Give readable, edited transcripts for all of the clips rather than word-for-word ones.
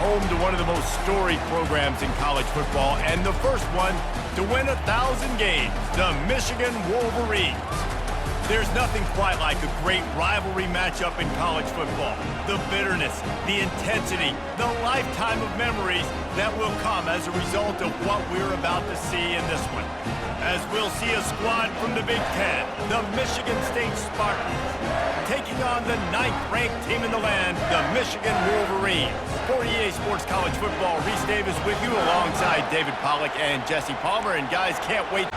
home to one of the most storied programs in college football, and the first one to win 1,000 games, the Michigan Wolverines. There's nothing quite like a great rivalry matchup in college football. The bitterness, the intensity, the lifetime of memories that will come as a result of what we're about to see in this one. As we'll see a squad from the Big Ten, the Michigan State Spartans, taking on the 9th-ranked team in the land, the Michigan Wolverines. For EA Sports College Football, Reese Davis with you alongside David Pollack and Jesse Palmer. And guys, can't wait.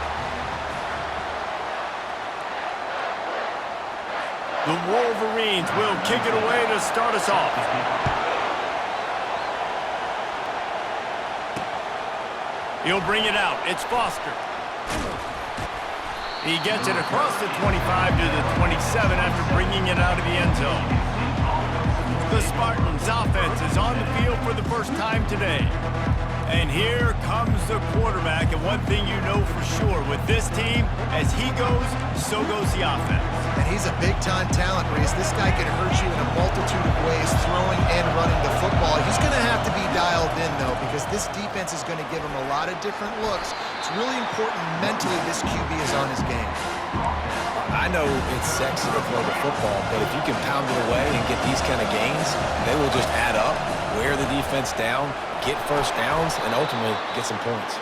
The Wolverines will kick it away to start us off. He'll bring it out. It's Foster. He gets it across the 25 to the 27 after bringing it out of the end zone. The Spartans' offense is on the field for the first time today. And here comes the quarterback. And one thing you know for sure with this team, as he goes, so goes the offense. And he's a big-time talent, Reese. This guy can hurt you in a multitude of ways, throwing and running the football. He's going to have to be dialed in, though, because this defense is going to give him a lot of different looks. It's really important mentally this QB is on his game. I know it's sexy to throw the football, but if you can pound it away and get these kind of gains, they will just add up, wear the defense down, get first downs, and ultimately get some points.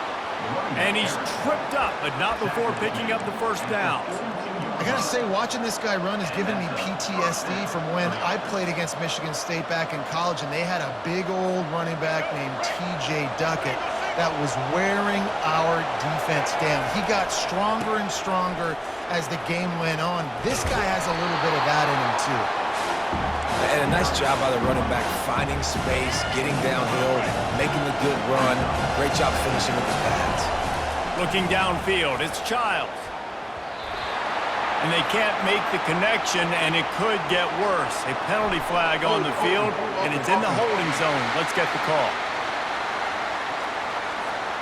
And he's tripped up, but not before picking up the first down. I gotta say, watching this guy run has given me PTSD from when I played against Michigan State back in college, and they had a big old running back named T.J. Duckett that was wearing our defense down. He got stronger and stronger as the game went on. This guy has a little bit of that in him, too. And a nice job by the running back, finding space, getting downhill, making the good run. Great job finishing with his pads. Looking downfield, it's Childs. And they can't make the connection, and it could get worse. A penalty flag on the field, and it's in the holding zone. Let's get the call.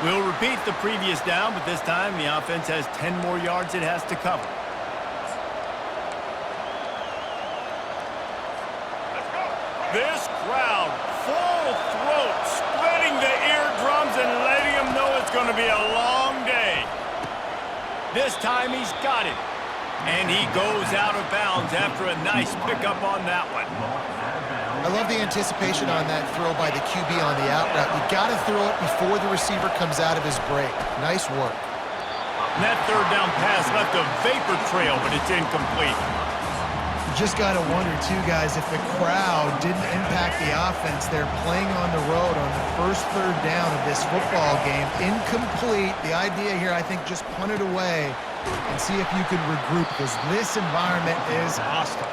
We'll repeat the previous down, but this time the offense has 10 more yards it has to cover. This crowd, full throat, splitting the eardrums and letting them know it's going to be a long day. This time he's got it. And he goes out of bounds after a nice pickup on that one. I love the anticipation on that throw by the QB on the out route. You got to throw it before the receiver comes out of his break. Nice work. And that third down pass left a vapor trail, but it's incomplete. You just got to wonder, too, guys, if the crowd didn't impact the offense. They're playing on the road on the first third down of this football game. Incomplete. The idea here, I think, just punt it away and see if you can regroup, because this environment is hostile.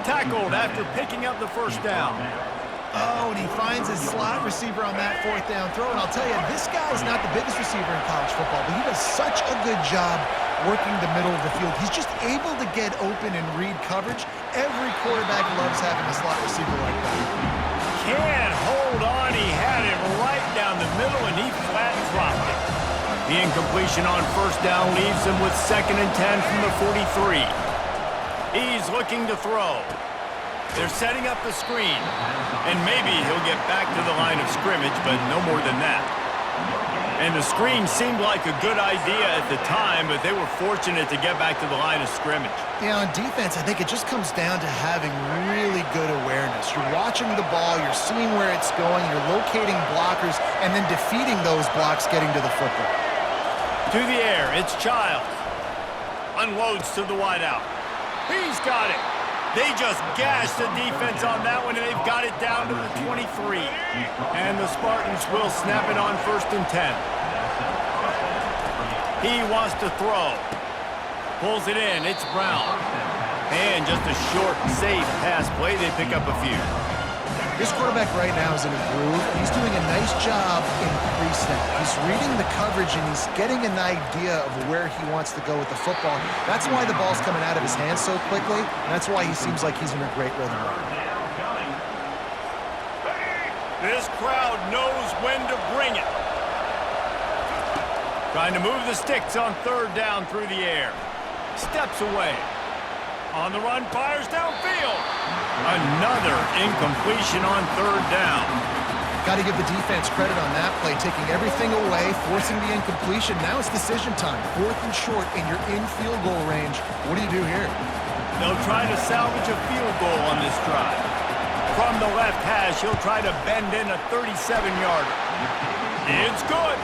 Tackled after picking up the first down. Oh, and he finds his slot receiver on that fourth down throw. And I'll tell you, this guy's not the biggest receiver in college football, but he does such a good job working the middle of the field. He's just able to get open and read coverage. Every quarterback loves having a slot receiver like that. Can't hold on. He had it right down the middle, and he flat dropped it. The incompletion on first down leaves him with 2nd and 10 from the 43. He's looking to throw. They're setting up the screen, and maybe he'll get back to the line of scrimmage, but no more than that. And the screen seemed like a good idea at the time, but they were fortunate to get back to the line of scrimmage. Yeah, on defense, I think it just comes down to having really good awareness. You're watching the ball, you're seeing where it's going, you're locating blockers, and then defeating those blocks getting to the football. To the air, it's Childs. Unloads to the wideout. He's got it. They just gashed the defense on that one, and they've got it down to the 23. And the Spartans will snap it on 1st and 10. He wants to throw. Pulls it in. It's Brown. And just a short, safe pass play. They pick up a few. This quarterback right now is in a groove. He's doing a nice job in pre-snap. He's reading the coverage, and he's getting an idea of where he wants to go with the football. That's why the ball's coming out of his hands so quickly, and that's why he seems like he's in a great rhythm right now. This crowd knows when to bring it. Trying to move the sticks on 3rd down through the air. Steps away. On the run, fires downfield. Another incompletion on 3rd down. Got to give the defense credit on that play, taking everything away, forcing the incompletion. Now it's decision time. 4th and short, and you're in field goal range. What do you do here? They'll try to salvage a field goal on this drive. From the left hash, he'll try to bend in a 37-yarder. It's good.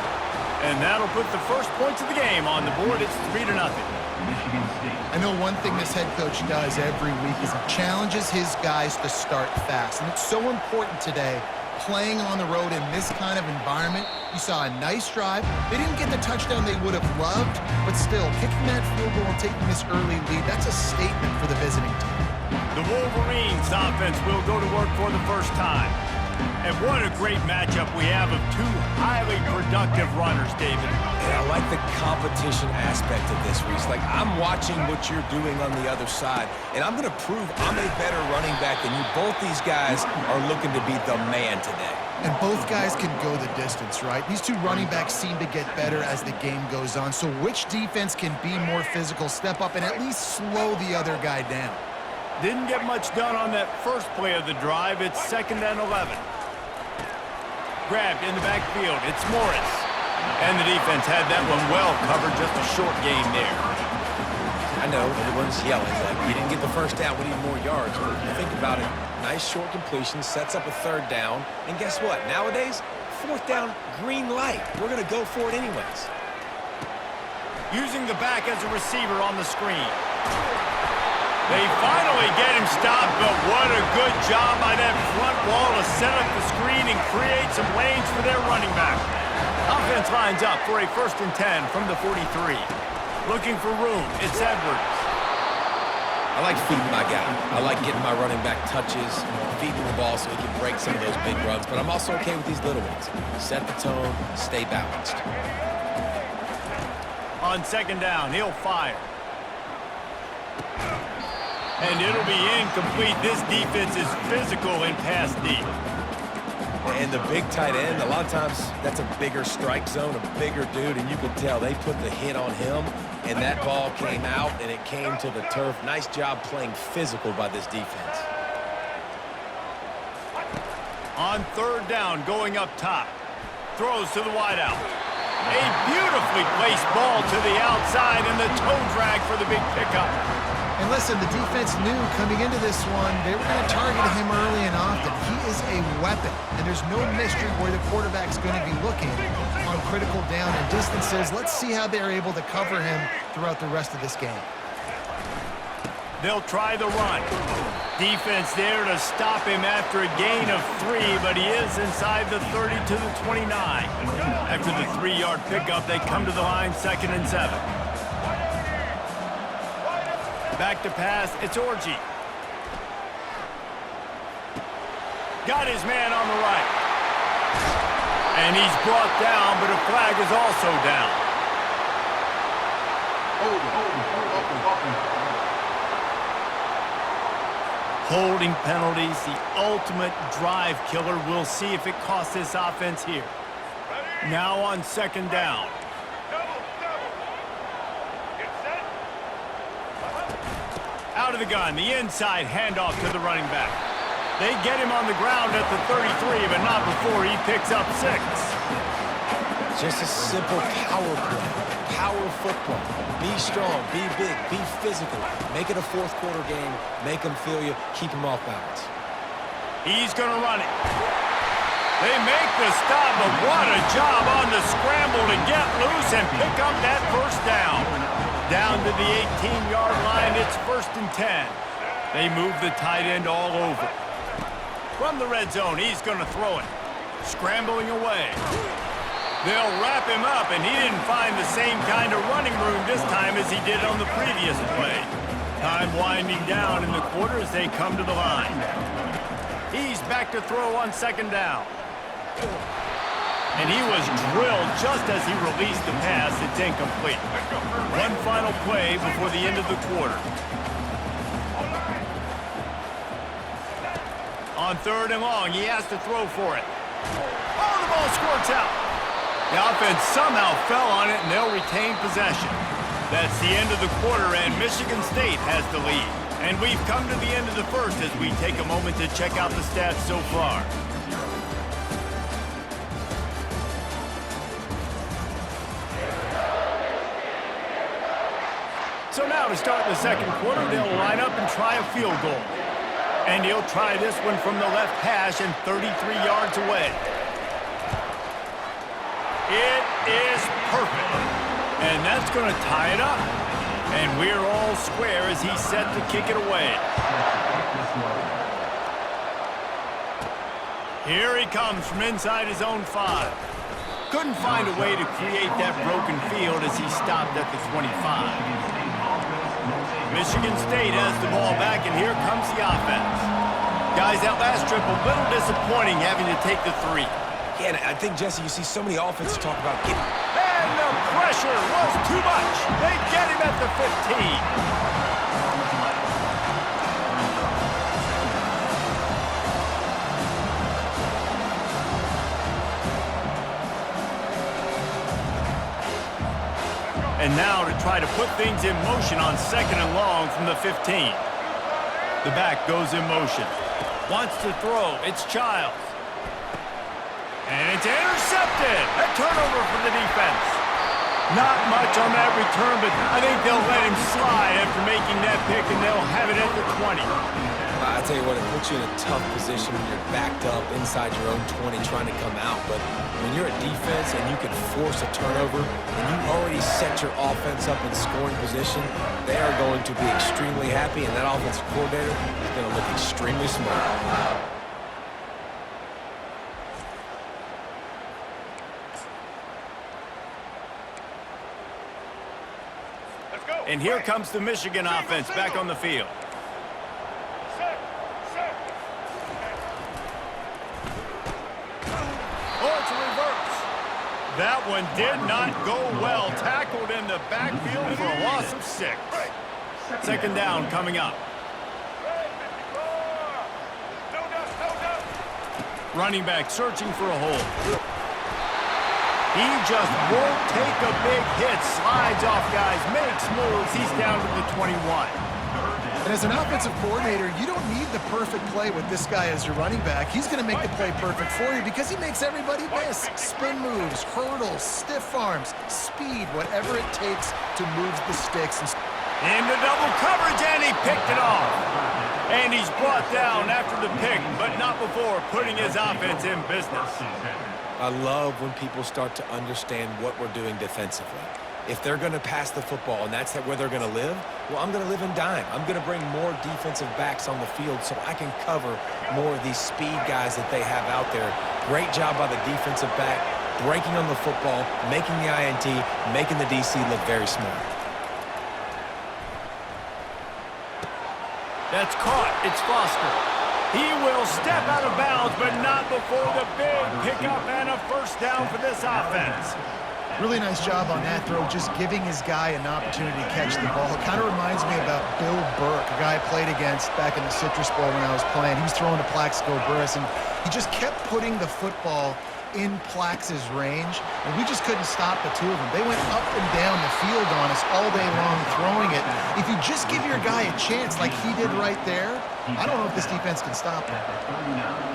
And that'll put the first points of the game on the board. It's 3-0. I know one thing this head coach does every week is he challenges his guys to start fast. And it's so important today, playing on the road in this kind of environment. You saw a nice drive. They didn't get the touchdown they would have loved, but still, kicking that field goal and taking this early lead, that's a statement for the visiting team. The Wolverines offense will go to work for the first time. And what a great matchup we have of two highly productive runners, David. And I like the competition aspect of this, Reese. Like, I'm watching what you're doing on the other side, and I'm going to prove I'm a better running back than you. Both these guys are looking to be the man today. And both guys can go the distance, right? These two running backs seem to get better as the game goes on. So which defense can be more physical, step up, and at least slow the other guy down? Didn't get much done on that first play of the drive. It's 2nd and 11. Grabbed in the backfield. It's Morris. And the defense had that one well covered. Just a short gain there. I know everyone's yelling, like, you didn't get the first down, we need more yards. But if you think about it, nice short completion, sets up a 3rd down. And guess what? Nowadays, 4th down, green light. We're going to go for it anyways. Using the back as a receiver on the screen. They finally get him stopped, but what a good job by that front wall to set up the screen and create some lanes for their running back. Offense lines up for a 1st and 10 from the 43. Looking for room, it's Edwards. I like feeding my guy. I like getting my running back touches, feeding the ball so he can break some of those big runs, but I'm also okay with these little ones. Set the tone, stay balanced. On 2nd down, he'll fire. And it'll be incomplete. This defense is physical in pass deep. And the big tight end, a lot of times that's a bigger strike zone, a bigger dude, and you could tell they put the hit on him, and that ball came out, and it came to the turf. Nice job playing physical by this defense. On 3rd down, going up top. Throws to the wideout. A beautifully placed ball to the outside, and the toe drag for the big pickup. And listen, the defense knew coming into this one, they were going to target him early and often. He is a weapon, and there's no mystery where the quarterback's going to be looking on critical down and distances. Let's see how they're able to cover him throughout the rest of this game. They'll try the run. Defense there to stop him after a gain of 3, but he is inside the 30 to the 29. After the 3-yard pickup, they come to the line, 2nd and 7. Back to pass, it's Orji. Got his man on the right. And he's brought down, but a flag is also down. Holding penalties, the ultimate drive killer. We'll see if it costs this offense here. Now on 2nd down. Out of the gun, the inside handoff to the running back. They get him on the ground at the 33, but not before he picks up 6. Just a simple power play, power football. Be strong, be big, be physical. Make it a 4th quarter game. Make them feel you, keep them off balance. He's going to run it. They make the stop, but what a job on the scramble to get loose and pick up that 1st down. Down to the 18-yard line, it's 1st and 10. They move the tight end all over. From the red zone, he's going to throw it. Scrambling away. They'll wrap him up, and he didn't find the same kind of running room this time as he did on the previous play. Time winding down in the quarter as they come to the line. He's back to throw on 2nd down. And he was drilled just as he released the pass. It's incomplete. One final play before the end of the quarter. On 3rd and long, he has to throw for it. Oh, the ball squirts out. The offense somehow fell on it, and they'll retain possession. That's the end of the quarter, and Michigan State has the lead. And we've come to the end of the 1st as we take a moment to check out the stats so far. Now to start the second quarter, they'll line up and try a field goal. And he'll try this one from the left hash and 33 yards away. It is perfect. And that's going to tie it up. And we're all square as he's set to kick it away. Here he comes from inside his own 5. Couldn't find a way to create that broken field as he stopped at the 25. Michigan State has the ball back, and here comes the offense. Guys, that last trip, a little disappointing having to take the 3. Yeah, and I think, Jesse, you see so many offenses talk about getting... And the pressure was too much. They get him at the 15. And now to try to put things in motion on 2nd and long from the 15. The back goes in motion. Wants to throw. It's Childs. And it's intercepted. A turnover for the defense. Not much on that return, but I think they'll let him slide after making that pick, and they'll have it at the 20. I tell you what, it puts you in a tough position when you're backed up inside your own 20 trying to come out. But when you're a defense and you can force a turnover and you already set your offense up in scoring position, they are going to be extremely happy, and that offensive coordinator is going to look extremely smart. And here comes the Michigan offense back on the field. That one did not go well. Tackled in the backfield for a loss of 6. 2nd down coming up. Running back searching for a hole. He just won't take a big hit. Slides off guys, makes moves. He's down to the 21. And as an offensive coordinator, you don't need the perfect play with this guy as your running back. He's going to make the play perfect for you because he makes everybody miss. Spin moves, hurdles, stiff arms, speed, whatever it takes to move the sticks. Into double coverage, and he picked it off. And he's brought down after the pick, but not before putting his offense in business. I love when people start to understand what we're doing defensively. If they're going to pass the football and that's where they're going to live, well, I'm going to live in dime. I'm going to bring more defensive backs on the field so I can cover more of these speed guys that they have out there. Great job by the defensive back, breaking on the football, making the INT, making the DC look very smart. That's caught. It's Foster. He will step out of bounds, but not before the big pickup and a 1st down for this offense. Really nice job on that throw, just giving his guy an opportunity to catch the ball. It kind of reminds me about Bill Burke, a guy I played against back in the Citrus Bowl when I was playing. He was throwing to Plaxico Burress, and he just kept putting the football in Plax's range, and we just couldn't stop the two of them. They went up and down the field on us all day long throwing it. If you just give your guy a chance like he did right there, I don't know if this defense can stop him.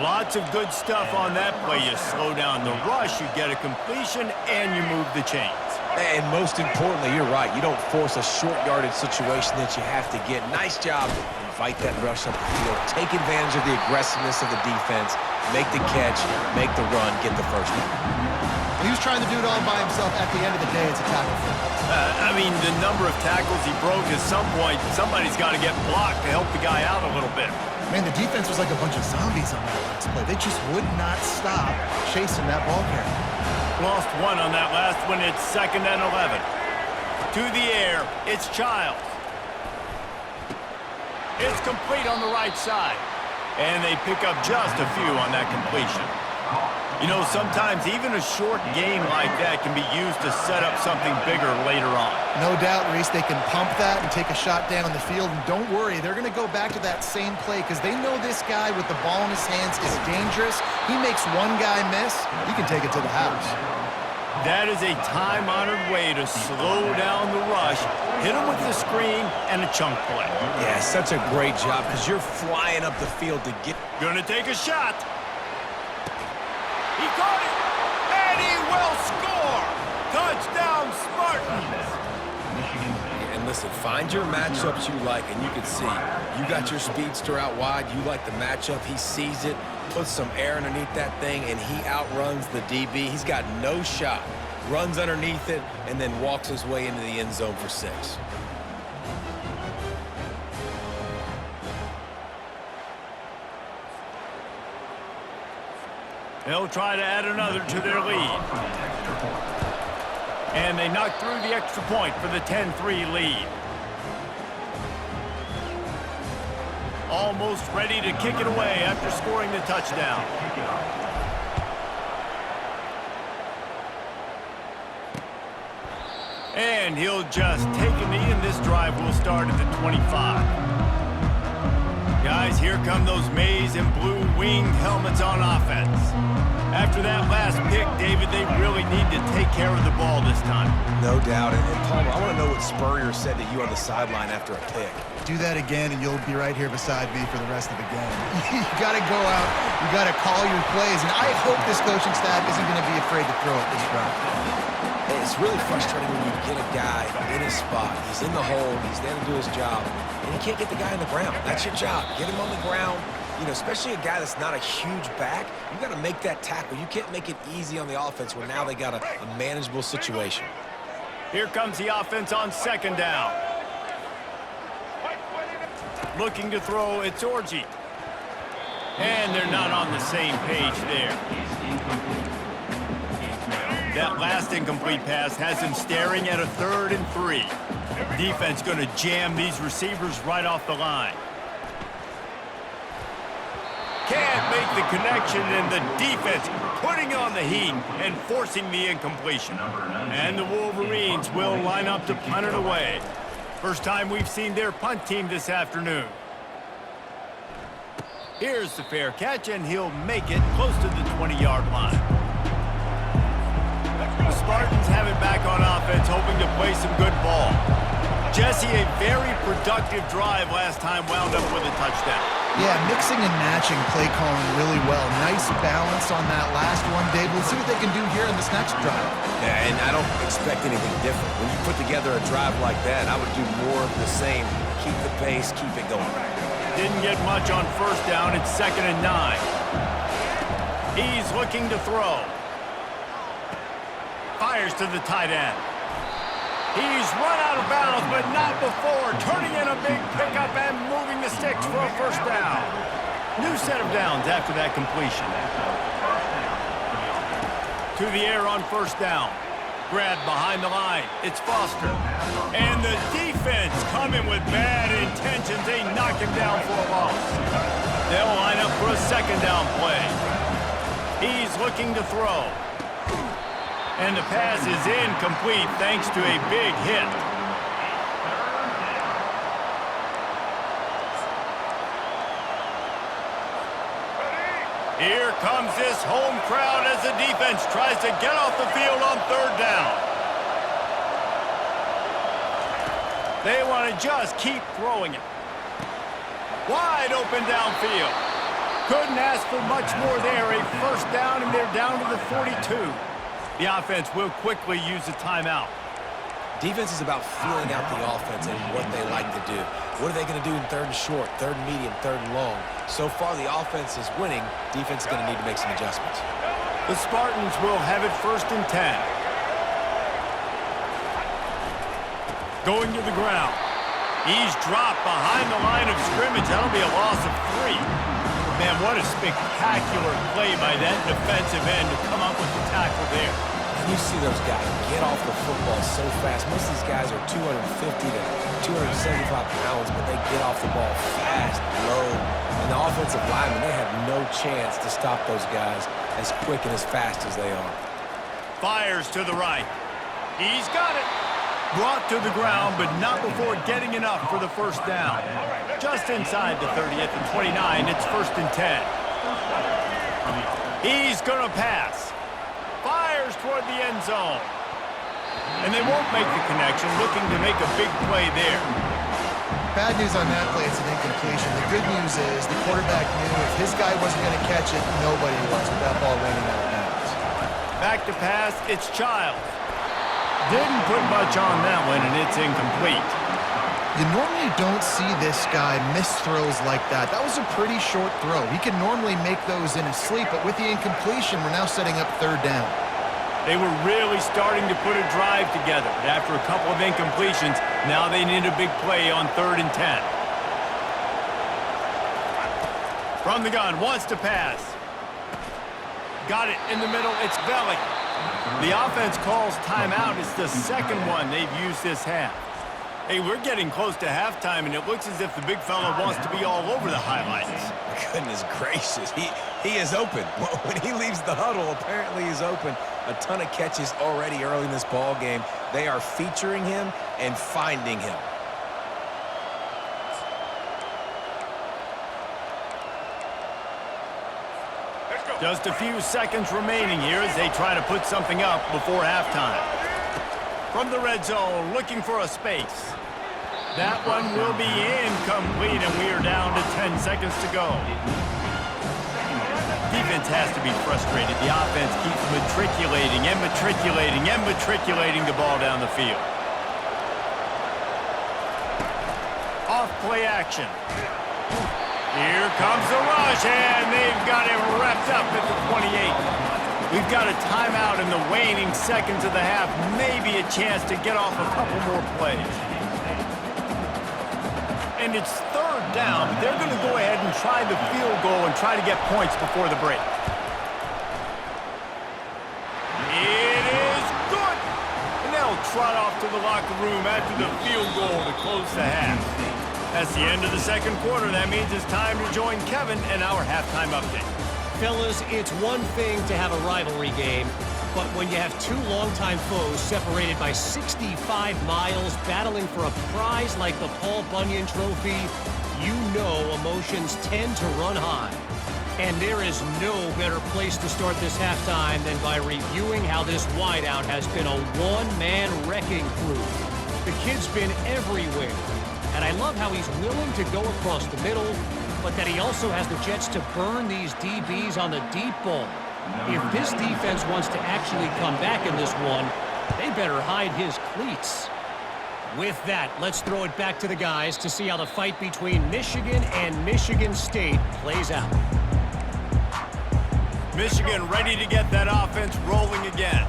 Lots of good stuff on that play. You slow down the rush, you get a completion, and you move the chains. And most importantly, you're right. You don't force a short yardage situation that you have to get. Nice job to invite that rush up the field. Take advantage of the aggressiveness of the defense. Make the catch, make the run, get the 1st down. He was trying to do it all by himself. At the end of the day, it's a tackle for him. I mean, the number of tackles he broke, at some point, somebody's got to get blocked to help the guy out a little bit. Man, the defense was like a bunch of zombies on that last play. They just would not stop chasing that ball carrier. Lost 1 on that last one. It's 2nd and 11. To the air, it's Childs. It's complete on the right side. And they pick up just a few on that completion. You know, sometimes even a short game like that can be used to set up something bigger later on. No doubt, Reese, they can pump that and take a shot down the field. And don't worry, they're going to go back to that same play because they know this guy with the ball in his hands is dangerous. He makes one guy miss, he can take it to the house. That is a time-honored way to slow down the rush, hit him with the screen, and a chunk play. Yeah, such a great job because you're flying up the field to get... Gonna take a shot. He caught it, and he will score. Touchdown, Spartans. And Listen, find your matchups you like, and you can see. You got your speedster out wide. You like the matchup. He sees it, puts some air underneath that thing, and he outruns the DB. He's got no shot. Runs underneath it, and then walks his way into the end zone for 6. They'll try to add another to their lead. And they knock through the extra point for the 10-3 lead. Almost ready to kick it away after scoring the touchdown. And he'll just take a knee, and this drive will start at the 25. Guys, here come those maize and blue winged helmets on offense. After that last pick, David, they really need to take care of the ball this time. No doubt. And Palmer, I want to know what Spurrier said to you on the sideline after a pick. Do that again, and you'll be right here beside me for the rest of the game. You got to go out. You got to call your plays, and I hope this coaching staff isn't going to be afraid to throw it this round. It's really frustrating when you get a guy in his spot. He's in the hole. He's there to do his job, and you can't get the guy on the ground. That's your job. Get him on the ground. You know, especially a guy that's not a huge back, you got to make that tackle. You can't make it easy on the offense where now they got a manageable situation. Here comes the offense on 2nd down. Looking to throw, it's Orji. And they're not on the same page there. That last incomplete pass has him staring at a 3rd and 3. Defense going to jam these receivers right off the line. Can't make the connection, and the defense putting on the heat and forcing the incompletion. And the Wolverines will line up to punt it away. First time we've seen their punt team this afternoon. Here's the fair catch, and he'll make it close to the 20-yard line. The Spartans have it back on offense, hoping to play some good ball. Jesse, a very productive drive last time, wound up with a touchdown. Yeah, mixing and matching play calling really well. Nice balance on that last one, Dave. We'll see what they can do here in this next drive. Yeah, and I don't expect anything different. When you put together a drive like that, I would do more of the same. Keep the pace, keep it going. Didn't get much on 1st down. It's 2nd and 9. He's looking to throw. Fires to the tight end. He's run out of bounds, but not before turning in a big pickup and moving the sticks for a 1st down. New set of downs after that completion. To the air on 1st down. Grabbed behind the line. It's Foster. And the defense coming with bad intentions. They knock him down for a loss. They'll line up for a 2nd down play. He's looking to throw. And the pass is incomplete thanks to a big hit. Here comes this home crowd as the defense tries to get off the field on 3rd down. They want to just keep throwing it. Wide open downfield. Couldn't ask for much more there. A 1st down, and they're down to the 42. The offense will quickly use a timeout. Defense is about feeling out the offense and what they like to do. What are they going to do in 3rd and short, 3rd and medium, 3rd and long? So far, the offense is winning. Defense is going to need to make some adjustments. The Spartans will have it 1st and 10. Going to the ground. He's dropped behind the line of scrimmage. That'll be a loss of 3. Man, what a spectacular play by that defensive end to come up with the tackle there. And you see those guys get off the football so fast. Most of these guys are 250 to 275 pounds, but they get off the ball fast, low. And the offensive linemen, they have no chance to stop those guys as quick and as fast as they are. Fires to the right. He's got it. Brought to the ground, but not before getting enough for the 1st down. Just inside the 30th and 29, it's 1st and 10. He's going to pass. Fires toward the end zone. And they won't make the connection, looking to make a big play there. Bad news on that play, it's an incompletion. The good news is the quarterback knew if his guy wasn't going to catch it, nobody was with that ball running out of bounds. Back to pass, it's Childs. Didn't put much on that one, and it's incomplete. You normally don't see this guy miss throws like that. That was a pretty short throw. He can normally make those in his sleep, but with the incompletion, we're now setting up third down. They were really starting to put a drive together. But after a couple of incompletions, now they need a big play on 3rd and 10. From the gun, wants to pass. Got it in the middle. It's Belly. The offense calls timeout. It's the second one they've used this half. Hey, we're getting close to halftime, and it looks as if the big fella wants to be all over the highlights. Goodness gracious, he is open. When he leaves the huddle, apparently he's open. A ton of catches already early in this ball game. They are featuring him and finding him. Just a few seconds remaining here as they try to put something up before halftime. From the red zone, looking for a space. That one will be incomplete, and we are down to 10 seconds to go. Defense has to be frustrated. The offense keeps matriculating and matriculating and matriculating the ball down the field. Off play action. Here comes the rush, and they've got it wrapped up at the 28. We've got a timeout in the waning seconds of the half. Maybe a chance to get off a couple more plays. And it's 3rd down, but they're going to go ahead and try the field goal and try to get points before the break. It is good! And they'll trot off to the locker room after the field goal to close the half. That's the end of the second quarter. That means it's time to join Kevin in our halftime update. Fellas, it's one thing to have a rivalry game, but when you have two longtime foes separated by 65 miles battling for a prize like the Paul Bunyan Trophy, you know emotions tend to run high. And there is no better place to start this halftime than by reviewing how this wideout has been a one-man wrecking crew. The kid's been everywhere. And I love how he's willing to go across the middle, but that he also has the jets to burn these DBs on the deep ball. If this defense wants to actually come back in this one, they better hide his cleats. With that, let's throw it back to the guys to see how the fight between Michigan and Michigan State plays out. Michigan ready to get that offense rolling again.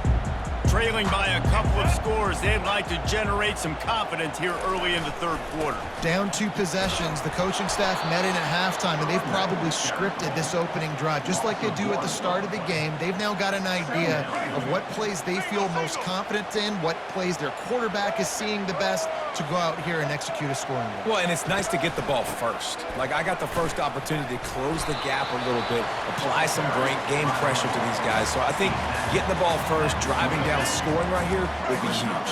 Trailing by a couple of scores, they'd like to generate some confidence here early in the third quarter. Down 2 possessions, the coaching staff met in at halftime, and they've probably scripted this opening drive. Just like they do at the start of the game, they've now got an idea of what plays they feel most confident in, what plays their quarterback is seeing the best to go out here and execute a scoring run. Well, and it's nice to get the ball first. Like, I got the first opportunity to close the gap a little bit, apply some great game pressure to these guys. So I think getting the ball first, driving down, scoring right here would be huge.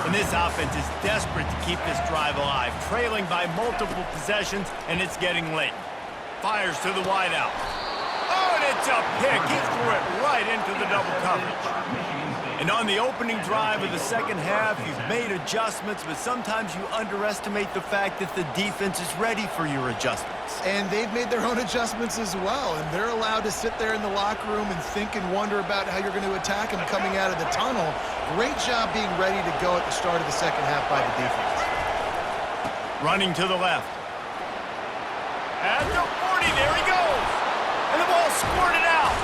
And this offense is desperate to keep this drive alive, trailing by multiple possessions, and it's getting late. Fires to the wideout. Oh, and it's a pick. He threw it right into the double coverage. And on the opening drive of the second half, you've made adjustments, but sometimes you underestimate the fact that the defense is ready for your adjustments. And they've made their own adjustments as well, and they're allowed to sit there in the locker room and think and wonder about how you're going to attack them coming out of the tunnel. Great job being ready to go at the start of the second half by the defense. Running to the left. At the 40, there he goes. And the ball squirted out.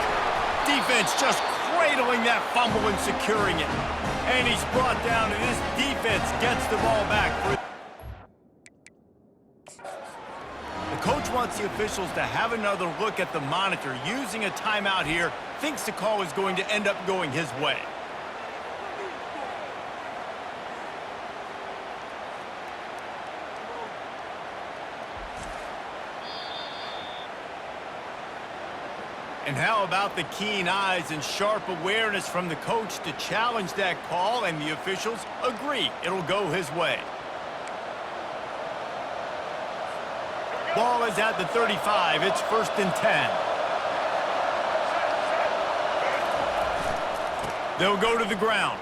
Defense just cradling that fumble and securing it. And he's brought down, and this defense gets the ball back. The coach wants the officials to have another look at the monitor. Using a timeout here, thinks the call is going to end up going his way. And how about the keen eyes and sharp awareness from the coach to challenge that call, and the officials agree it'll go his way. Ball is at the 35. It's 1st and 10. They'll go to the ground.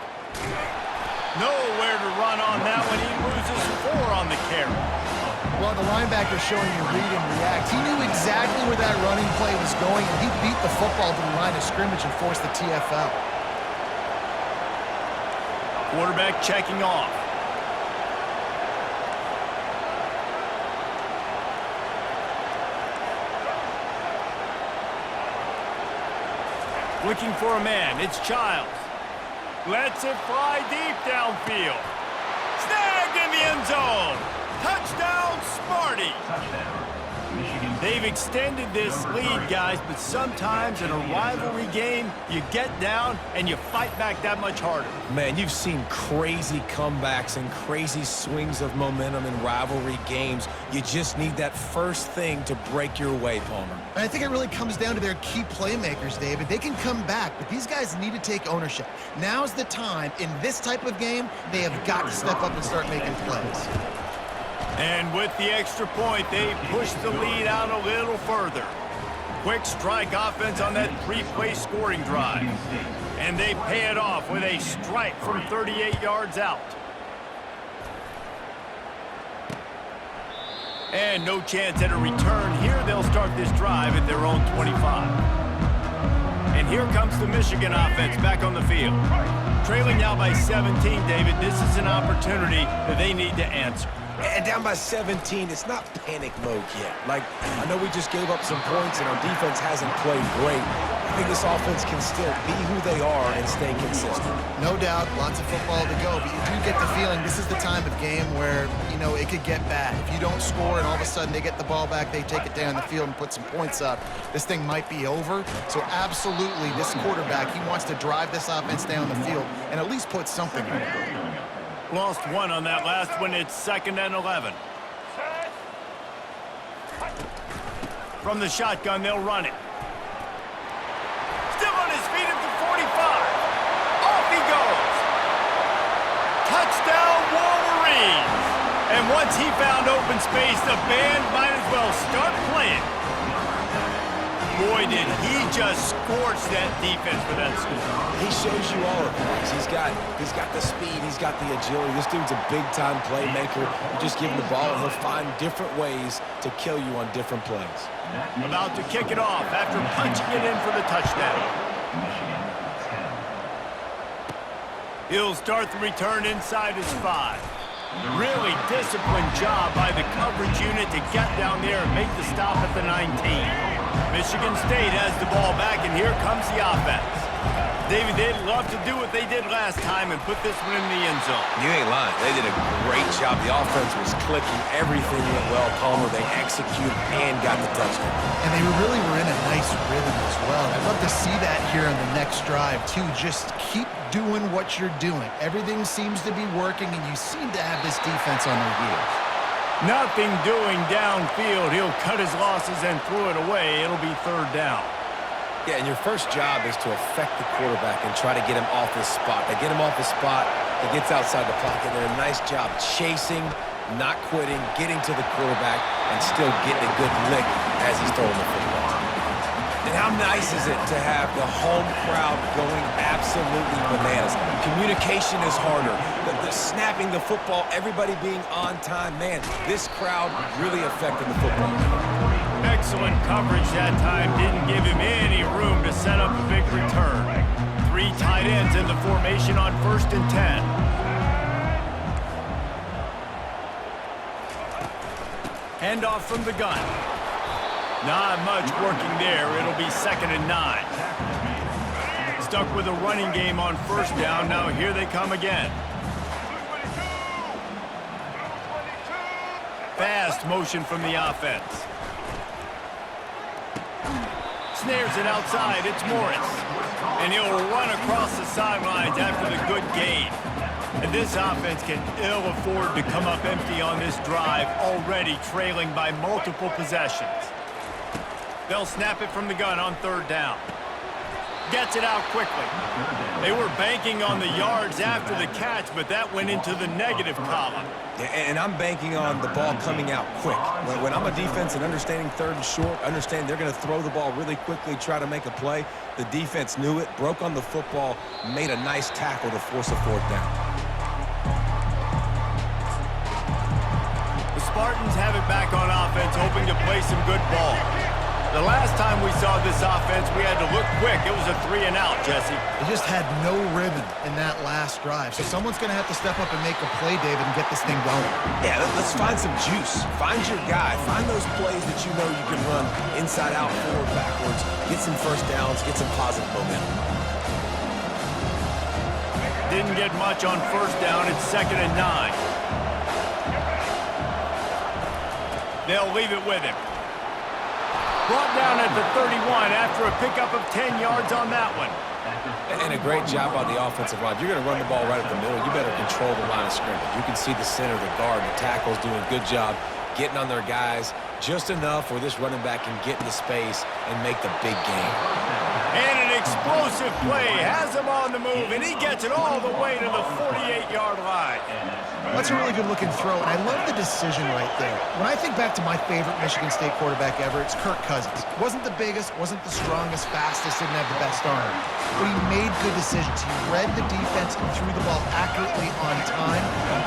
Nowhere to run on that one. He loses 4 on the carry. Well, the linebacker's showing you read and react. He knew exactly where that running play was going, and he beat the football to the line of scrimmage and forced the TFL. Quarterback checking off. Looking for a man. It's Childs. Lets it fly deep downfield. Snagged in the end zone. Touchdown, Smarty. They've extended this lead, guys, but sometimes in a rivalry game, you get down and you fight back that much harder. Man, you've seen crazy comebacks and crazy swings of momentum in rivalry games. You just need that first thing to break your way, Palmer. And I think it really comes down to their key playmakers, David. They can come back, but these guys need to take ownership. Now's the time. In this type of game, they have got to step up and start making plays. And with the extra point, they push the lead out a little further. Quick strike offense on that three-play scoring drive. And they pay it off with a strike from 38 yards out. And no chance at a return here. They'll start this drive at their own 25. And here comes the Michigan offense back on the field. Trailing now by 17, David. This is an opportunity that they need to answer. And down by 17, it's not panic mode yet. Like, I know we just gave up some points and our defense hasn't played great. I think this offense can still be who they are and stay consistent. No doubt, lots of football to go, but you do get the feeling this is the time of game where, you know, it could get bad. If you don't score and all of a sudden they get the ball back, they take it down the field and put some points up, this thing might be over. So absolutely, this quarterback, he wants to drive this offense down the field and at least put something on the board. Lost one on that last one. It's 2nd and 11. From the shotgun, they'll run it. Still on his feet at the 45. Off he goes. Touchdown, Wolverines. And once he found open space, the band might as well start playing. Boy, did he just scorch that defense for that score. He shows you all of things. He's got the speed, he's got the agility. This dude's a big-time playmaker. You just give him the ball, and he'll find different ways to kill you on different plays. About to kick it off after punching it in for the touchdown. He'll start the return inside his 5. Really disciplined job by the coverage unit to get down there and make the stop at the 19. Michigan State has the ball back, and here comes the offense. David, they'd love to do what they did last time and put this one in the end zone. You ain't lying. They did a great job. The offense was clicking. Everything went well. Palmer, they executed and got the touchdown. And they really were in a nice rhythm as well. I'd love to see that here on the next drive, too. Just keep doing what you're doing. Everything seems to be working, and you seem to have this defense on their heels. Nothing doing downfield. He'll cut his losses and throw it away. It'll be 3rd down. Yeah, and your first job is to affect the quarterback and try to get him off his spot. They get him off his spot, he gets outside the pocket. They're a nice job chasing, not quitting, getting to the quarterback, and still getting a good lick as he's throwing the football. And how nice is it to have the home crowd going absolutely bananas? Communication is harder. The snapping the football, everybody being on time. Man, this crowd really affected the football. Excellent coverage that time. Didn't give him any room to set up a big return. 3 tight ends in the formation on 1st and 10. Handoff from the gun. Not much working there. It'll be 2nd and 9. Stuck with a running game on 1st down. Now here they come again. Fast motion from the offense. Snares it outside. It's Morris. And he'll run across the sidelines after the good gain. And this offense can ill afford to come up empty on this drive, already trailing by multiple possessions. They'll snap it from the gun on 3rd down. Gets it out quickly. They were banking on the yards after the catch, but that went into the negative column. Yeah, and I'm banking on the ball coming out quick. When I'm a defense and understanding 3rd and short, understand they're going to throw the ball really quickly, try to make a play. The defense knew it, broke on the football, made a nice tackle to force a 4th down. The Spartans have it back on offense, hoping to play some good ball. The last time we saw this offense, we had to look quick. It was a 3-and-out, Jesse. They just had no rhythm in that last drive. So someone's going to have to step up and make a play, David, and get this thing going. Yeah, let's find some juice. Find your guy. Find those plays that you know you can run inside out, forward, backwards. Get some first downs. Get some positive momentum. Didn't get much on first down. It's 2nd and 9. They'll leave it with him. Brought down at the 31 after a pickup of 10 yards on that one. And a great job by the offensive line. If you're going to run the ball right at the middle, you better control the line of scrimmage. You can see the center, the guard, the tackles doing a good job getting on their guys just enough where this running back can get into space and make the big game. And an explosive play has him on the move, and he gets it all the way to the 48-yard line. That's a really good-looking throw, and I love the decision right there. When I think back to my favorite Michigan State quarterback ever, it's Kirk Cousins. Wasn't the biggest, wasn't the strongest, fastest, didn't have the best arm. But he made good decisions. He read the defense and threw the ball accurately on time.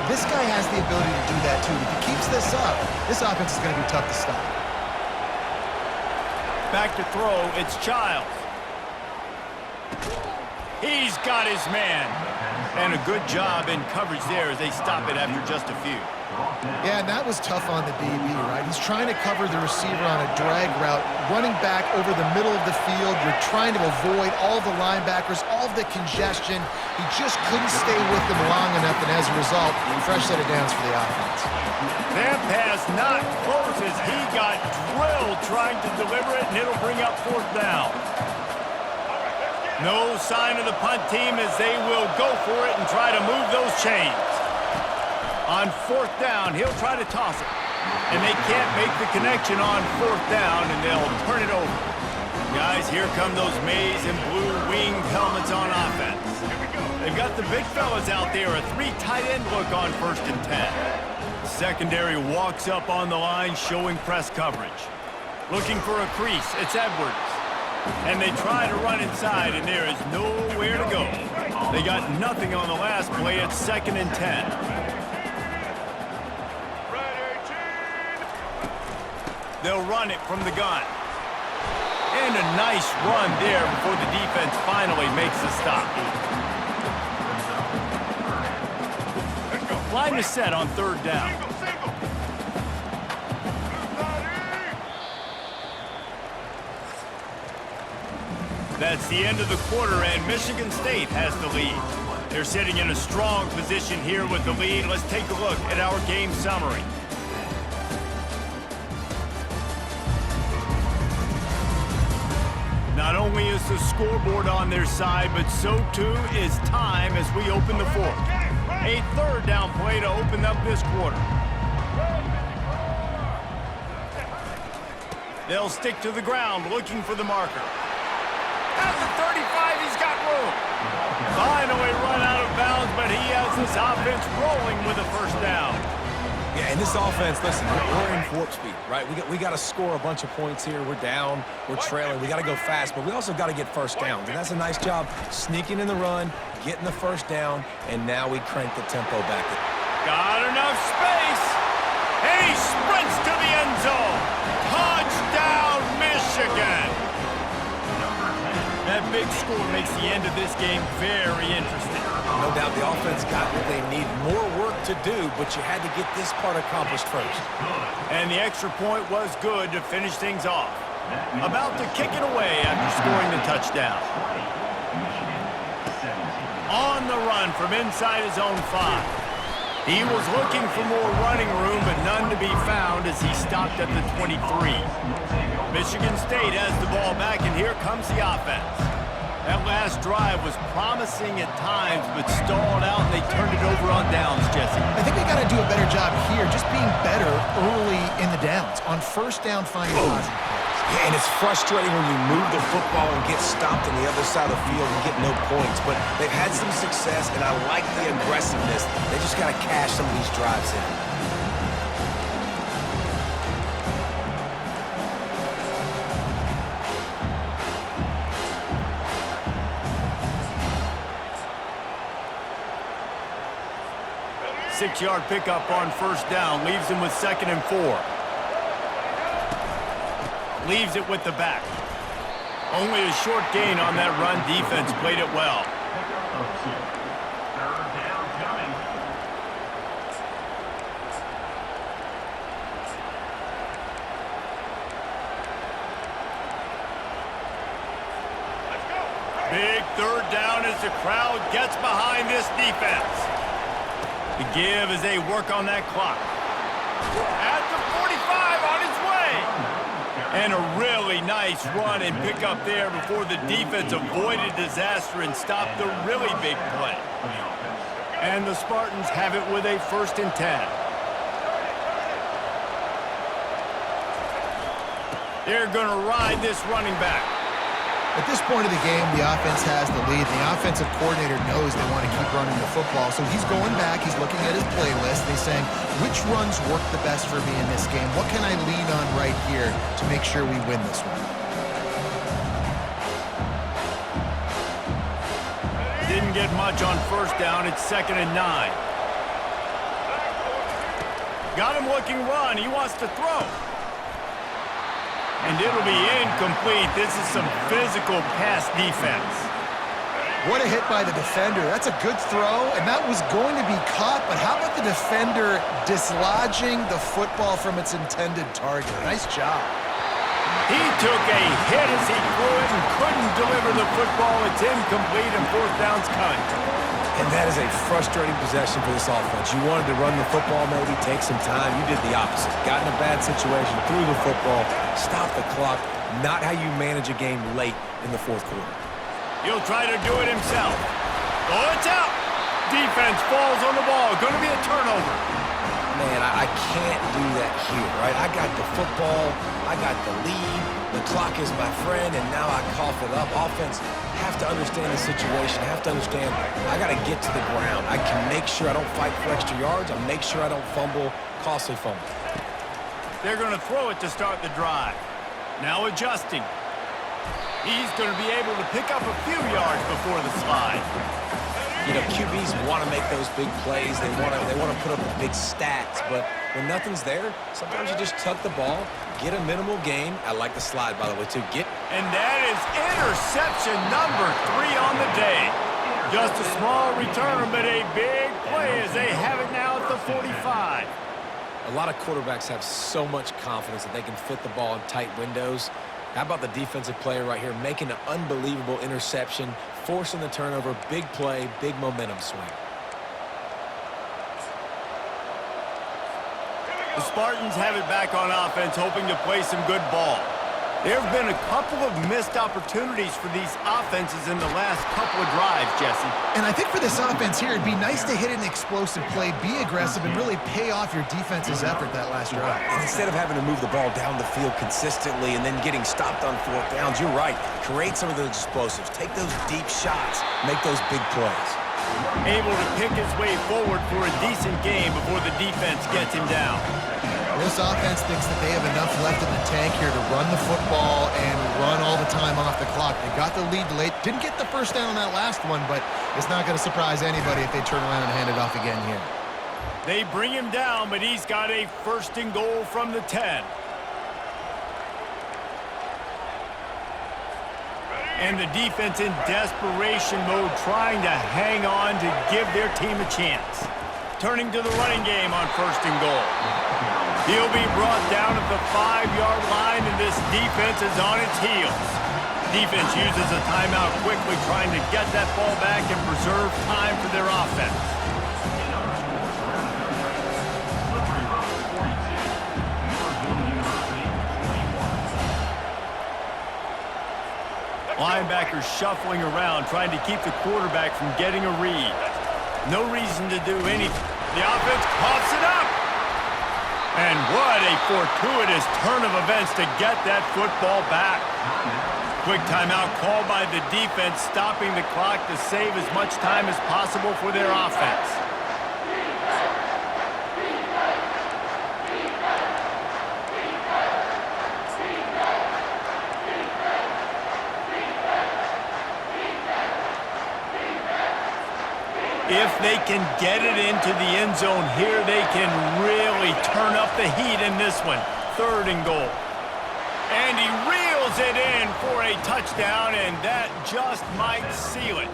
This guy has the ability to do that, too. If he keeps this up, this offense is going to be tough to stop. Back to throw, it's Childs. He's got his man. And a good job in coverage there as they stop it after just a few. Yeah, and that was tough on the DB, right? He's trying to cover the receiver on a drag route, running back over the middle of the field. You're trying to avoid all the linebackers, all of the congestion. He just couldn't stay with them long enough, and as a result, fresh set of downs for the offense. That pass not close as he got drilled trying to deliver it, and it'll bring up 4th down. No sign of the punt team as they will go for it and try to move those chains. On 4th down, he'll try to toss it. And they can't make the connection on 4th down, and they'll turn it over. Guys, here come those maize and blue winged helmets on offense. They've got the big fellas out there, a 3 tight end look on 1st and 10. Secondary walks up on the line, showing press coverage. Looking for a crease, it's Edwards. And they try to run inside, and there is nowhere to go. They got nothing on the last play. It's 2nd and 10. They'll run it from the gun. And a nice run there before the defense finally makes the stop. Line is set on 3rd down. That's the end of the quarter, and Michigan State has the lead. They're sitting in a strong position here with the lead. Let's take a look at our game summary. Not only is the scoreboard on their side, but so too is time as we open the 4th. A 3rd down play to open up this quarter. They'll stick to the ground looking for the marker. At the 35, he's got room. Finally run out of bounds, but he has this offense rolling with a 1st down. Yeah, and this offense, listen, we're in warp speed, right? We got to score a bunch of points here. We're down, we're trailing. We got to go fast, but we also got to get first downs. And that's a nice job sneaking in the run, getting the 1st down, and now we crank the tempo back. Got enough space, and he sprints to the end zone. Touchdown, Michigan. That big score makes the end of this game very interesting. No doubt the offense got what they need. More work to do, but you had to get this part accomplished first. And the extra point was good to finish things off. About to kick it away after scoring the touchdown. On the run from inside his own 5. He was looking for more running room, but none to be found as he stopped at the 23. Michigan State has the ball back, and here comes the offense. That last drive was promising at times, but stalled out, and they turned it over on downs, Jesse. I think we got to do a better job here, just being better early in the downs. On 1st down, finding positive plays. Yeah, and it's frustrating when you move the football and get stopped on the other side of the field and get no points. But they've had some success, and I like the aggressiveness. They just got to cash some of these drives in. Six-yard pickup on 1st down leaves him with 2nd and 4. leaves it with the back. Only a short gain on that run. Defense played it well. Big third down as the crowd gets behind this defense. The give as they work on that clock. At the 45 on its way. And a really nice run and pick up there before the defense avoided disaster and stopped the really big play. And the Spartans have it with a 1st and 10. They're going to ride this running back. At this point of the game, the offense has the lead. The offensive coordinator knows they want to keep running the football. So he's going back, he's looking at his playlist, and he's saying, which runs work the best for me in this game? What can I lean on right here to make sure we win this one? Didn't get much on 1st down. It's 2nd and 9. Got him looking run. He wants to throw. And it'll be incomplete. This is some physical pass defense. What a hit by the defender. That's a good throw, and that was going to be caught, but how about the defender dislodging the football from its intended target? Nice job. He took a hit as he threw it and couldn't deliver the football. It's incomplete, and 4th down's coming. And that is a frustrating possession for this offense. You wanted to run the football, maybe take some time. You did the opposite. Got in a bad situation, threw the football, stopped the clock. Not how you manage a game late in the 4th quarter. He'll try to do it himself. Oh, it's out. Defense falls on the ball. Going to be a turnover. Man, I can't do that here, right? I got the football. I got the lead. The clock is my friend, and now I cough it up. Offense have to understand the situation, have to understand I got to get to the ground. I can make sure I don't fight for extra yards. I make sure I don't fumble, costly fumble. They're going to throw it to start the drive. Now adjusting. He's going to be able to pick up a few yards before the slide. You know, QBs want to make those big plays. They want to put up the big stats, but when nothing's there, sometimes you just tuck the ball, get a minimal gain. I like the slide, by the way, too. And that is interception number 3 on the day. Just a small return, but a big play as they have it now at the 45. A lot of quarterbacks have so much confidence that they can fit the ball in tight windows. How about the defensive player right here making an unbelievable interception, forcing the turnover, big play, big momentum swing. The Spartans have it back on offense, hoping to play some good ball. There have been a couple of missed opportunities for these offenses in the last couple of drives, Jesse. And I think for this offense here, it'd be nice to hit an explosive play, be aggressive, and really pay off your defense's effort that last drive. And instead of having to move the ball down the field consistently and then getting stopped on 4th downs, you're right. Create some of those explosives. Take those deep shots. Make those big plays. Able to pick his way forward for a decent game before the defense gets him down. This offense thinks that they have enough left in the tank here to run the football and run all the time off the clock. They got the lead late. Didn't get the 1st down on that last one, but it's not going to surprise anybody if they turn around and hand it off again here. They bring him down, but he's got a 1st and goal from the 10. And the defense in desperation mode, trying to hang on to give their team a chance. Turning to the running game on 1st and goal. He'll be brought down at the 5-yard line, and this defense is on its heels. Defense uses a timeout quickly, trying to get that ball back and preserve time for their offense. Linebackers shuffling around, trying to keep the quarterback from getting a read. No reason to do anything. The offense coughs it up. And what a fortuitous turn of events to get that football back. Quick timeout called by the defense, stopping the clock to save as much time as possible for their offense. If they can get it into the end zone here, they can really turn up the heat in this one. 3rd and goal. And he reels it in for a touchdown, and that just might seal it.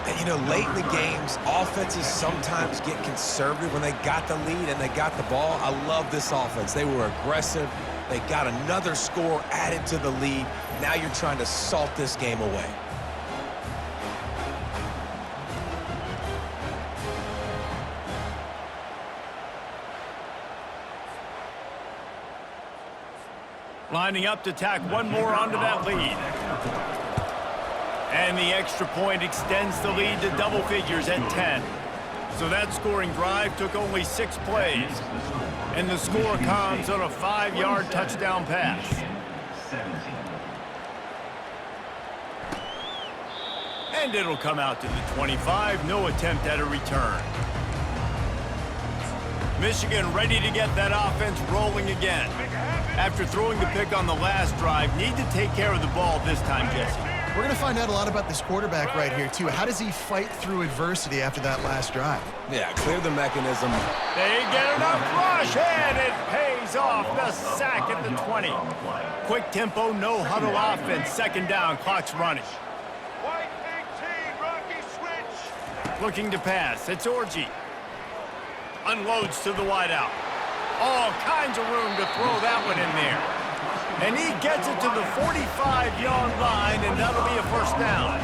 And, you know, late in the games, offenses sometimes get conservative when they got the lead and they got the ball. I love this offense. They were aggressive. They got another score added to the lead. Now you're trying to salt this game away. Lining up to tack one more onto that lead. And the extra point extends the lead to double figures at 10. So that scoring drive took only 6 plays. And the score comes on a 5-yard touchdown pass. And it'll come out to the 25. No attempt at a return. Michigan ready to get that offense rolling again. After throwing the pick on the last drive, need to take care of the ball this time, Jesse. We're going to find out a lot about this quarterback right here, too. How does he fight through adversity after that last drive? Yeah, clear the mechanism. They get enough rush, and it pays off. The sack at the 20. Quick tempo, no huddle offense. Second down, clock's running. Looking to pass, it's Orji. Unloads to the wideout. All kinds of room to throw that one in there. And he gets it to the 45-yard line, and that'll be a first down.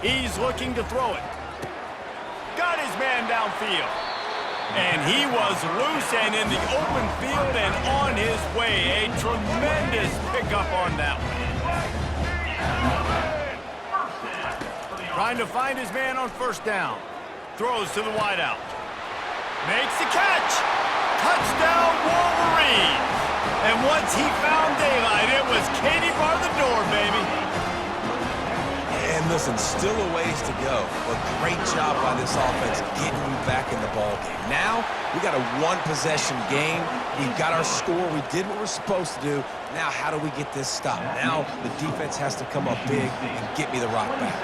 He's looking to throw it. Got his man downfield. And he was loose and in the open field and on his way. A tremendous pickup on that one. Trying to find his man on first down. Throws to the wideout. Makes the catch. Touchdown, Wolverines. And once he found daylight, it was Katie bar the door, baby. And listen, still a ways to go, but great job by this offense getting you back in the ball game. Now, we got a one-possession game. We've got our score. We did what we're supposed to do. Now, how do we get this stopped? Now, the defense has to come up big and get me the rock back.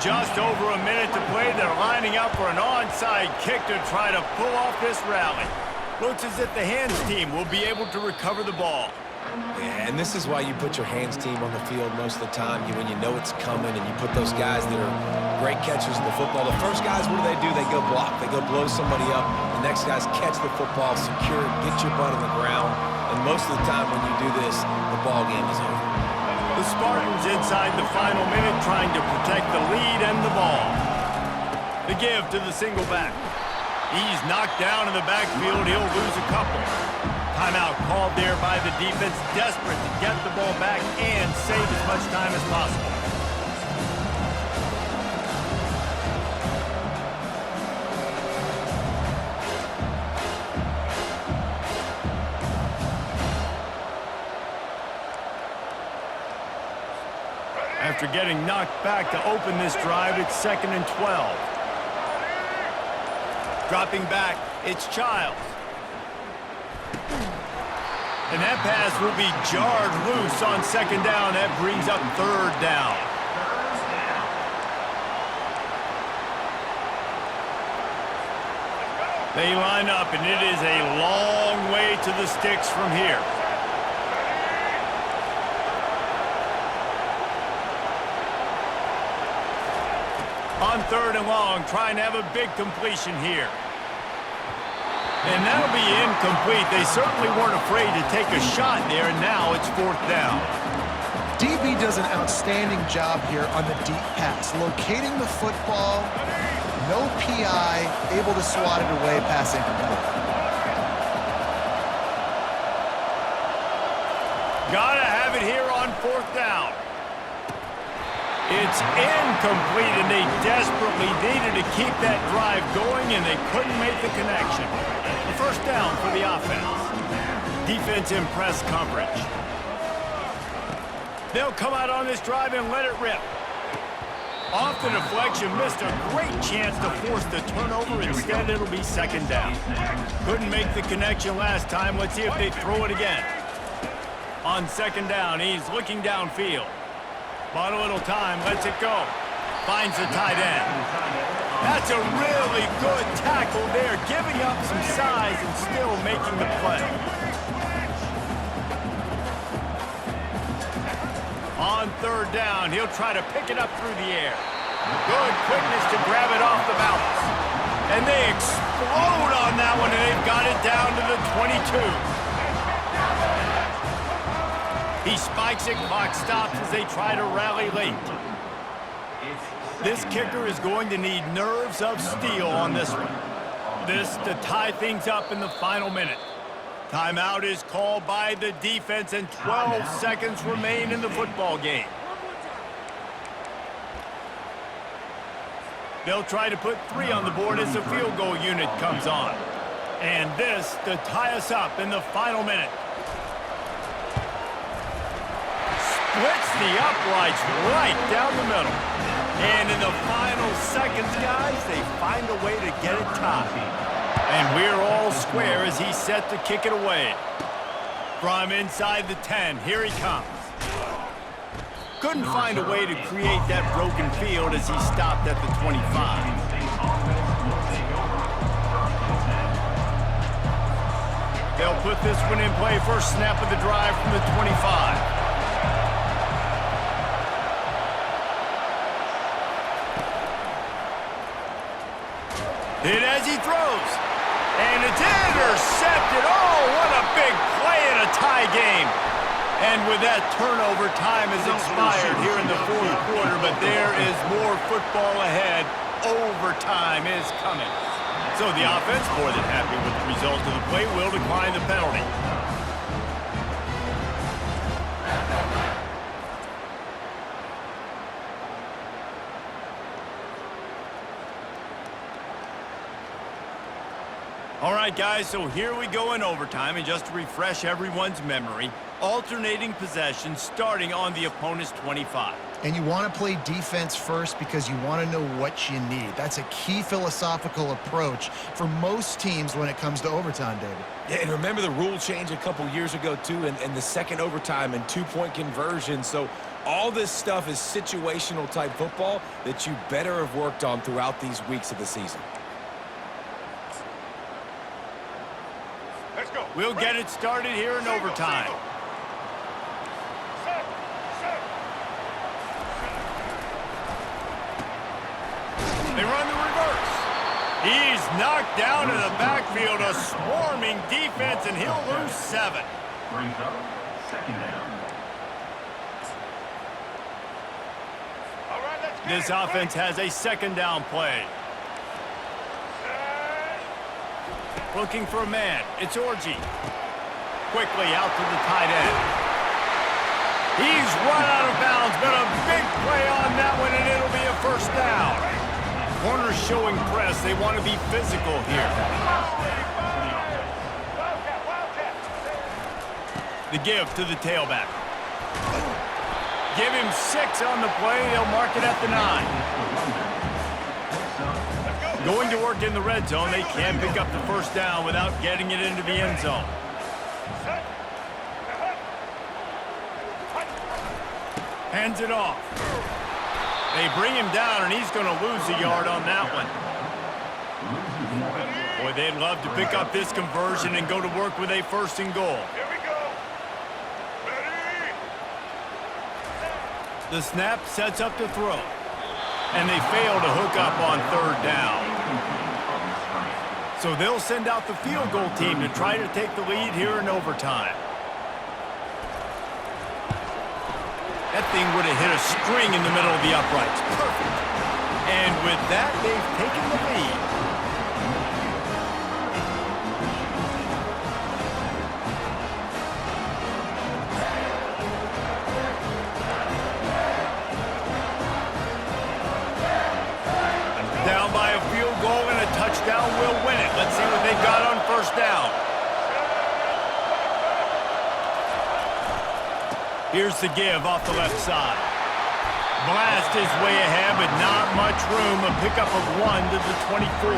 Just over a minute to play. They're lining up for an onside kick to try to pull off this rally. Looks as if the hands team will be able to recover the ball. Yeah, and this is why you put your hands team on the field most of the time. When you know it's coming, and you put those guys that are great catchers of the football. The first guys, what do? They go block. They go blow somebody up. The next guys catch the football, secure it, get your butt on the ground. And most of the time when you do this, the ball game is over. The Spartans inside the final minute trying to protect the lead and the ball. The give to the single back. He's knocked down in the backfield. He'll lose a couple. Timeout called there by the defense, desperate to get the ball back and save as much time as possible. After getting knocked back to open this drive, it's 2nd and 12. Dropping back, it's Childs. And that pass will be jarred loose on 2nd down. That brings up 3rd down. They line up, and it is a long way to the sticks from here. On 3rd and long, trying to have a big completion here. And that'll be incomplete. They certainly weren't afraid to take a shot there, and now it's 4th down. DB does an outstanding job here on the deep pass, locating the football, no PI, able to swat it away, pass incomplete. Gotta have it here on 4th down. It's incomplete, and they desperately needed to keep that drive going, and they couldn't make the connection. The first down for the offense. Defense in press coverage. They'll come out on this drive and let it rip. Off the deflection, missed a great chance to force the turnover. Instead, it'll be 2nd down. Couldn't make the connection last time. Let's see if they throw it again. On 2nd down, he's looking downfield. Bought a little time, lets it go. Finds the tight end. That's a really good tackle there, giving up some size and still making the play. On third down, he'll try to pick it up through the air. Good quickness to grab it off the bounce. And they explode on that one, and they've got it down to the 22. He spikes it, clock stops as they try to rally late. This kicker is going to need nerves of steel on this one. This to tie things up in the final minute. Timeout is called by the defense, and 12 seconds remain in the football game. They'll try to put 3 on the board as the field goal unit comes on. And this to tie us up in the final minute. Splits the uprights right down the middle. And in the final seconds, guys, they find a way to get it tied. And we're all square as he's set to kick it away. From inside the 10, here he comes. Couldn't find a way to create that broken field as he stopped at the 25. They'll put this one in play first snap of the drive from the 25. Hit as he throws. And it's intercepted. Oh, what a big play in a tie game. And with that turnover, time has expired here in the fourth quarter, but there is more football ahead. Overtime is coming. So the offense, more than happy with the result of the play, will decline the penalty. All right, guys, so here we go in overtime, and just to refresh everyone's memory, alternating possession starting on the opponent's 25. And you want to play defense first because you want to know what you need. That's a key philosophical approach for most teams when it comes to overtime, David. Yeah, and remember the rule change a couple years ago, too, and the second overtime and 2-point conversion. So all this stuff is situational type football that you better have worked on throughout these weeks of the season. We'll get it started here in overtime. They run the reverse. He's knocked down in the backfield, a swarming defense, and he'll lose 7. Brings up second down. This offense has a second down play. Looking for a man. It's Orji. Quickly out to the tight end. He's run out of bounds, but a big play on that one, and it'll be a first down. Corners showing press. They want to be physical here. The give to the tailback. Give him 6 on the play. They'll mark it at the 9. Going to work in the red zone, they can pick up the first down without getting it into the end zone. Hands it off. They bring him down, and he's going to lose a yard on that one. Boy, they'd love to pick up this conversion and go to work with a first and goal. Here we go. Ready? The snap sets up to throw. And they fail to hook up on third down. So they'll send out the field goal team to try to take the lead here in overtime. That thing would have hit a string in the middle of the uprights. Perfect. And with that, they've taken the lead. Down by a field goal, and a touchdown will win it. Let's see what they've got on first down. Here's the give off the left side. Blast is way ahead, but not much room. A pickup of 1 to the 24.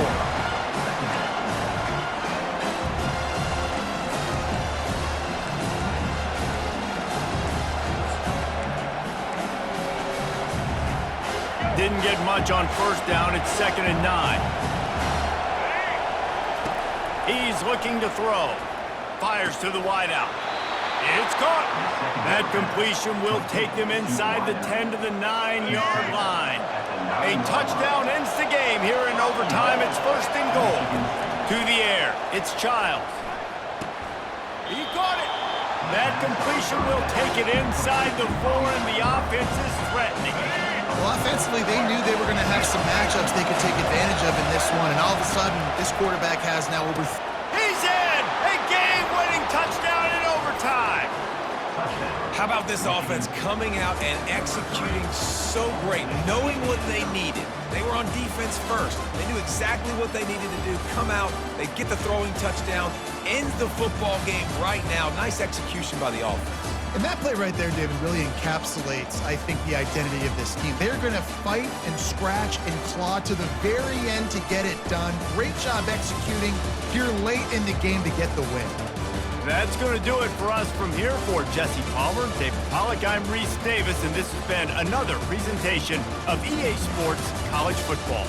Didn't get much on first down. It's 2nd and 9. He's looking to throw. Fires to the wideout. It's caught. That completion will take them inside the 10 to the 9-yard line. A touchdown ends the game here in overtime. It's 1st and goal. To the air. It's Childs. He caught it. That completion will take it inside the 4, and the offense is threatening. Well, offensively, they knew they were going to have some matchups they could take advantage of in this one, and all of a sudden, this quarterback has now over... He's in! A game-winning touchdown in overtime! How about this offense coming out and executing so great, knowing what they needed? They were on defense first. They knew exactly what they needed to do. Come out, they get the throwing touchdown, ends the football game right now. Nice execution by the offense. And that play right there, David, really encapsulates, I think, the identity of this team. They're going to fight and scratch and claw to the very end to get it done. Great job executing here late in the game to get the win. That's going to do it for us from here. For Jesse Palmer, David Pollack, I'm Reese Davis, and this has been another presentation of EA Sports College Football.